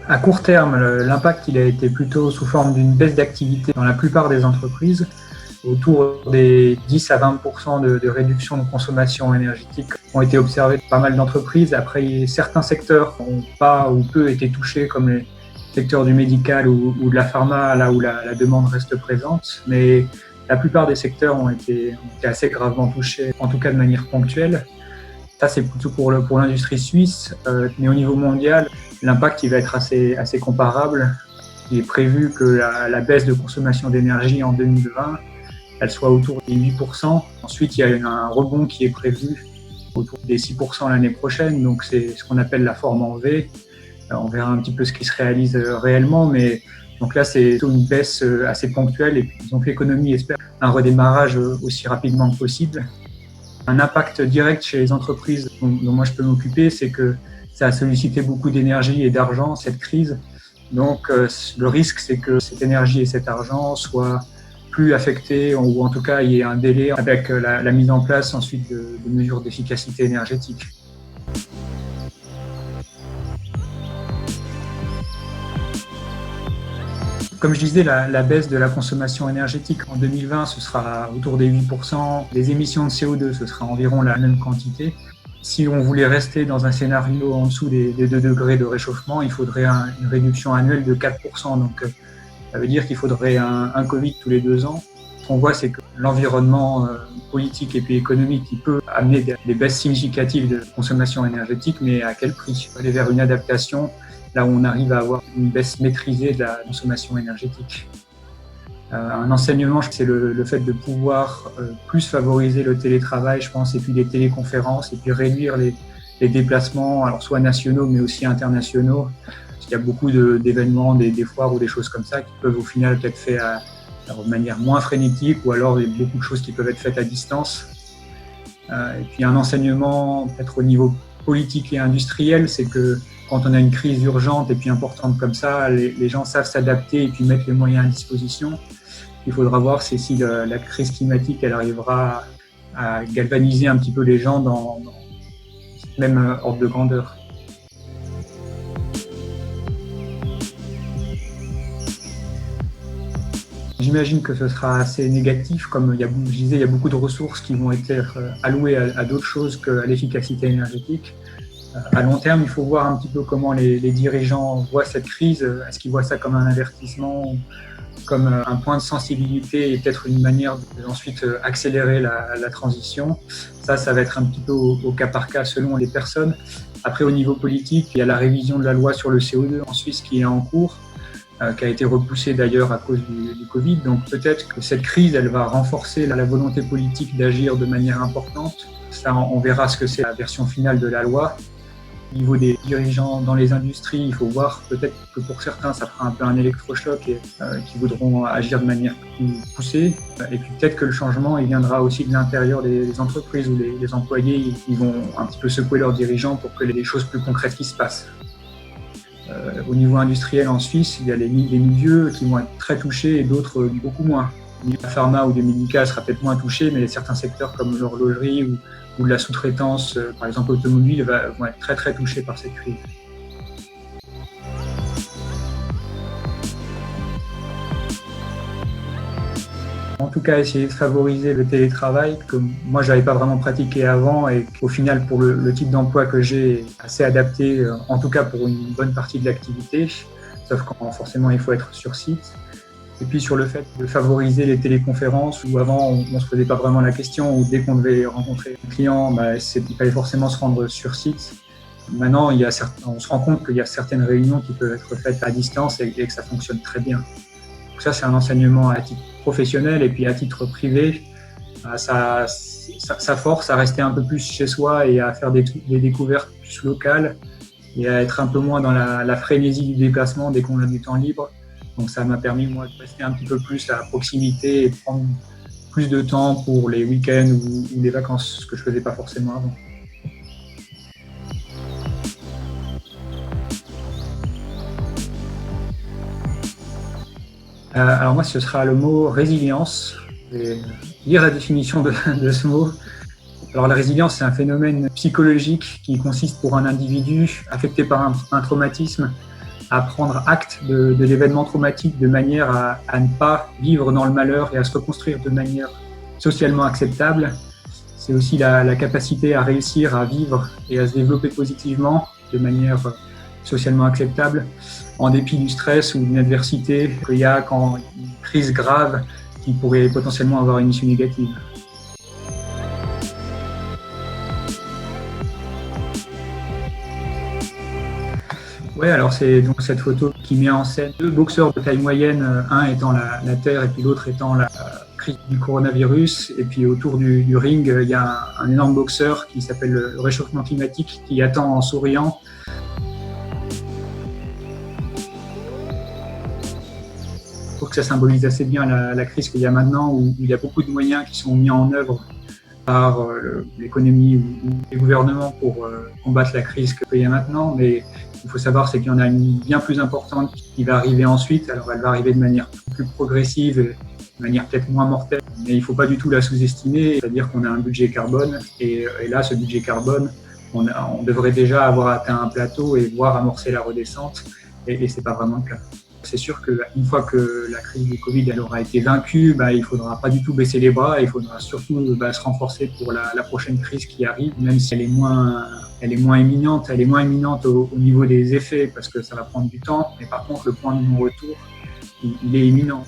À court terme, l'impact il a été plutôt sous forme d'une baisse d'activité dans la plupart des entreprises, autour des 10 à 20% de réduction de consommation énergétique ont été observés par pas mal d'entreprises. Après, certains secteurs n'ont pas ou peu été touchés, comme les secteurs du médical ou de la pharma, là où la demande reste présente. Mais la plupart des secteurs ont été assez gravement touchés, en tout cas de manière ponctuelle. Ça, c'est plutôt pour l'industrie suisse, mais au niveau mondial, l'impact il va être assez comparable. Il est prévu que la baisse de consommation d'énergie en 2020, elle soit autour des 8%. Ensuite, il y a un rebond qui est prévu autour des 6% l'année prochaine, donc c'est ce qu'on appelle la forme en V. On verra un petit peu ce qui se réalise réellement, mais donc là, c'est plutôt une baisse assez ponctuelle, et puis donc l'économie espère un redémarrage aussi rapidement que possible. Un impact direct chez les entreprises dont moi je peux m'occuper, c'est que ça a sollicité beaucoup d'énergie et d'argent, cette crise. Donc le risque, c'est que cette énergie et cet argent soient plus affectés, ou en tout cas il y ait un délai avec la mise en place ensuite de mesures d'efficacité énergétique. Comme je disais, la baisse de la consommation énergétique en 2020, ce sera autour des 8%. Les émissions de CO2, ce sera environ la même quantité. Si on voulait rester dans un scénario en dessous des 2 degrés de réchauffement, il faudrait une réduction annuelle de 4%. Donc, ça veut dire qu'il faudrait un Covid tous les 2 ans. Ce qu'on voit, c'est que l'environnement politique et puis économique, il peut amener des baisses significatives de consommation énergétique, mais à quel prix? Aller vers une adaptation là où on arrive à avoir une baisse maîtrisée de la consommation énergétique. Un enseignement, c'est le fait de pouvoir plus favoriser le télétravail, je pense, et puis les téléconférences, et puis réduire les déplacements, alors soit nationaux, mais aussi internationaux. Parce qu'il y a beaucoup d'événements, des foires ou des choses comme ça qui peuvent au final être faits de manière moins frénétique, ou alors il y a beaucoup de choses qui peuvent être faites à distance. Et puis un enseignement peut-être au niveau politique et industriel, c'est que quand on a une crise urgente et puis importante comme ça, les gens savent s'adapter et puis mettre les moyens à disposition. Il faudra voir si la crise climatique elle arrivera à galvaniser un petit peu les gens dans cette même ordre de grandeur. J'imagine que ce sera assez négatif, comme je disais, il y a beaucoup de ressources qui vont être allouées à d'autres choses qu'à l'efficacité énergétique. À long terme, il faut voir un petit peu comment les dirigeants voient cette crise. Est-ce qu'ils voient ça comme un avertissement, comme un point de sensibilité et peut-être une manière d'ensuite accélérer la transition? Ça va être un petit peu au cas par cas selon les personnes. Après, au niveau politique, il y a la révision de la loi sur le CO2 en Suisse qui est en cours, qui a été repoussée d'ailleurs à cause du Covid. Donc peut-être que cette crise, elle va renforcer la volonté politique d'agir de manière importante. Ça, on verra ce que c'est la version finale de la loi. Au niveau des dirigeants dans les industries, il faut voir peut-être que pour certains, ça fera un peu un électrochoc et qui voudront agir de manière plus poussée. Et puis peut-être que le changement, il viendra aussi de l'intérieur des entreprises où les employés ils vont un petit peu secouer leurs dirigeants pour que les choses plus concrètes qui se passent. Au niveau industriel en Suisse, il y a les milieux qui vont être très touchés et d'autres beaucoup moins. Le milieu de la pharma ou du médical sera peut-être moins touché, mais certains secteurs comme l'horlogerie ou de la sous-traitance, par exemple automobile, vont être très très touchés par cette crise. En tout cas, essayer de favoriser le télétravail, que moi je n'avais pas vraiment pratiqué avant et qu'au final pour le type d'emploi que j'ai, assez adapté, en tout cas pour une bonne partie de l'activité, sauf quand forcément il faut être sur site. Et puis sur le fait de favoriser les téléconférences, où avant on ne se posait pas vraiment la question, où dès qu'on devait rencontrer un client, il fallait forcément se rendre sur site. Maintenant, on se rend compte qu'il y a certaines réunions qui peuvent être faites à distance et que ça fonctionne très bien. Donc ça, c'est un enseignement à titre professionnel, et puis à titre privé, ça force à rester un peu plus chez soi et à faire des découvertes plus locales et à être un peu moins dans la frénésie du déplacement dès qu'on a du temps libre. Donc ça m'a permis, moi, de rester un petit peu plus à proximité et de prendre plus de temps pour les week-ends ou les vacances, ce que je ne faisais pas forcément avant. Alors moi, ce sera le mot résilience. Je vais lire la définition de ce mot. Alors la résilience, c'est un phénomène psychologique qui consiste pour un individu affecté par un traumatisme à prendre acte de l'événement traumatique de manière à ne pas vivre dans le malheur et à se reconstruire de manière socialement acceptable. C'est aussi la capacité à réussir à vivre et à se développer positivement de manière socialement acceptable, en dépit du stress ou d'une adversité qu'il y a quand une crise grave qui pourrait potentiellement avoir une issue négative. Ouais, alors c'est donc cette photo qui met en scène deux boxeurs de taille moyenne, un étant la Terre et puis l'autre étant la crise du coronavirus. Et puis autour du ring, il y a un énorme boxeur qui s'appelle le réchauffement climatique qui attend en souriant. Je trouve que ça symbolise assez bien la crise qu'il y a maintenant, où il y a beaucoup de moyens qui sont mis en œuvre par l'économie ou les gouvernements pour combattre la crise qu'il y a maintenant. Mais il faut savoir, c'est qu'il y en a une bien plus importante qui va arriver ensuite. Alors elle va arriver de manière plus progressive, de manière peut-être moins mortelle, mais il ne faut pas du tout la sous-estimer. C'est-à-dire qu'on a un budget carbone, et là, ce budget carbone, on devrait déjà avoir atteint un plateau et voir amorcer la redescente, et ce n'est pas vraiment le cas. C'est sûr qu'une fois que la crise du Covid elle aura été vaincue, il ne faudra pas du tout baisser les bras, il faudra surtout se renforcer pour la prochaine crise qui arrive, même si elle est moins imminente. Elle est moins imminente au niveau des effets parce que ça va prendre du temps, mais par contre le point de non-retour, il est imminent.